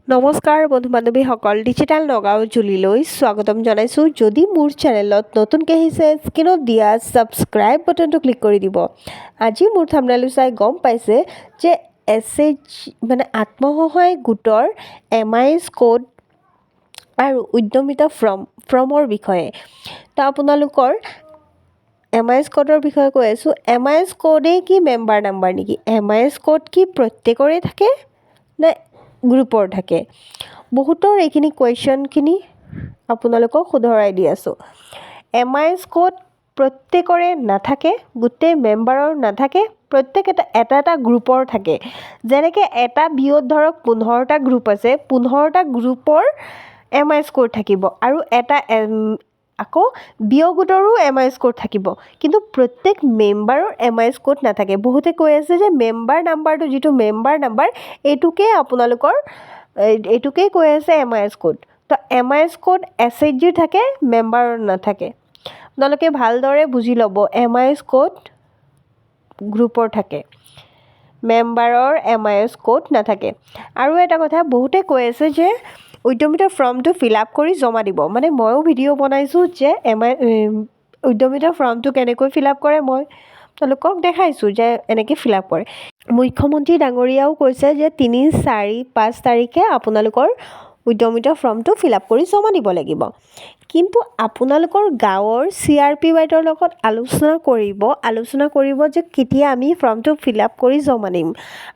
নমস্কাৰ বন্ধু বান্ধৱীসকল, ডিজিটেল নগাঁও জুলিলৈ স্বাগতম জনাইছোঁ। যদি মোৰ চেনেলত নতুনকৈ আহিছে, স্ক্ৰীনত দিয়া ছাবস্ক্ৰাইব বাটনটো ক্লিক কৰি দিব। আজি মোৰ থাম্বনেইল চাই গম পাইছে যে SHG মানে আত্মসহায়ক গোটৰ MIS কোড আৰু উদ্যমিতা ফৰ্মৰ বিষয়ে। তো আপোনালোকৰ MIS কোডৰ বিষয়ে কৈ আছোঁ। MIS কোডেই কি মেম্বাৰ নাম্বাৰ নেকি? MIS কোড কি প্ৰত্যেকৰে থাকে নে গ্ৰুপৰ থাকে? বহুতৰ এইখিনি কুৱেশ্যনখিনি আপোনালোকক শুধৰাই দি আছোঁ। MIS কোড প্ৰত্যেকৰে নাথাকে, গোটেই মেম্বাৰৰ নাথাকে, প্ৰত্যেক এটা গ্ৰুপৰ থাকে। যেনেকৈ এটা বিঅ'ত ধৰক 15টা গ্ৰুপ আছে, 15টা গ্ৰুপৰ MIS কোড থাকিব আৰু এটা আকৌ বিঅ' গোটৰো MIS কোড থাকিব, কিন্তু প্ৰত্যেক মেম্বাৰৰ MIS কোড নাথাকে। বহুতে কৈ আছে যে মেম্বাৰ নাম্বাৰটো যিটো মেম্বাৰ নাম্বাৰ এইটোকেই কৈ আছে MIS কোড। তো MIS কোড SHGৰ থাকে, মেম্বাৰৰ নাথাকে। আপোনালোকে ভালদৰে বুজি ল'ব, MIS কোড গ্ৰুপৰ থাকে, মেম্বাৰৰ MIS কোড নাথাকে। আৰু এটা কথা, বহুতে কৈ আছে যে উদ্যমিতা ফৰ্মটো ফিল আপ কৰি জমা দিব। মানে ময়ো ভিডিঅ' বনাইছোঁ যে উদ্যমিতা ফৰ্মটো কেনেকৈ ফিল আপ কৰে, মই তেওঁলোকক দেখাইছোঁ যে এনেকৈ ফিল আপ কৰে। মুখ্যমন্ত্ৰী ডাঙৰীয়াও কৈছে যে 3, 4, 5 তাৰিখে আপোনালোকৰ উদ্যমিতা ফৰ্মটো ফিল আপ কৰি জমা দিব লাগিব। কিন্তু আপোনালোকৰ গাঁৱৰ CRP বাইদেউৰ লগত আলোচনা কৰিব যে কেতিয়া আমি ফৰ্মটো ফিল আপ কৰি জমা দিম।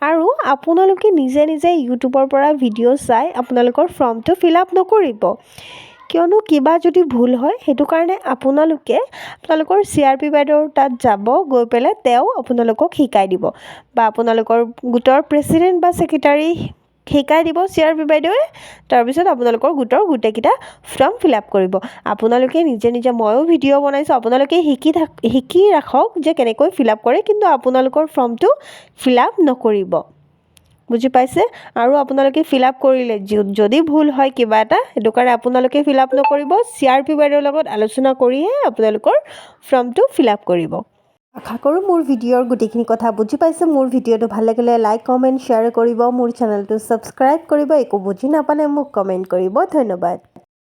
আৰু আপোনালোকে নিজে ইউটিউবৰ পৰা ভিডিঅ' চাই আপোনালোকৰ ফৰ্মটো ফিল আপ নকৰিব, কিয়নো কিবা যদি ভুল হয় সেইটো কাৰণে আপোনালোকৰ CRP বাইদেউৰ তাত যাব, গৈ পেলাই তেওঁ আপোনালোকক শিকাই দিব, বা আপোনালোকৰ গোটৰ প্ৰেচিডেণ্ট বা ছেক্ৰেটাৰী শিকাই দিব CRP বাইদেৱে। তাৰপিছত আপোনালোকৰ গোটৰ গোটেইকেইটা ফৰ্ম ফিল আপ কৰিব। আপোনালোকে নিজে ময়ো ভিডিঅ' বনাইছোঁ, আপোনালোকে শিকি ৰাখক যে কেনেকৈ ফিল আপ কৰে, কিন্তু আপোনালোকৰ ফৰ্মটো ফিল আপ নকৰিব। বুজি পাইছে? আৰু আপোনালোকে ফিল আপ কৰিলে যদি ভুল হয় কিবা এটা, সেইটো কাৰণে আপোনালোকে ফিল আপ নকৰিব, CRP বাইদেউৰ লগত আলোচনা কৰিহে আপোনালোকৰ ফৰ্মটো ফিল আপ কৰিব। আশা কৰোঁ মোৰ ভিডিঅ'ৰ গোটেইখিনি কথা বুজি পাইছে। মোৰ ভিডিঅ'টো ভাল লাগিলে লাইক, কমেণ্ট, শ্বেয়াৰ কৰিব। মোৰ চেনেলটো ছাবস্ক্ৰাইব কৰিব। একো বুজি নাপালে মোক কমেণ্ট কৰিব। ধন্যবাদ।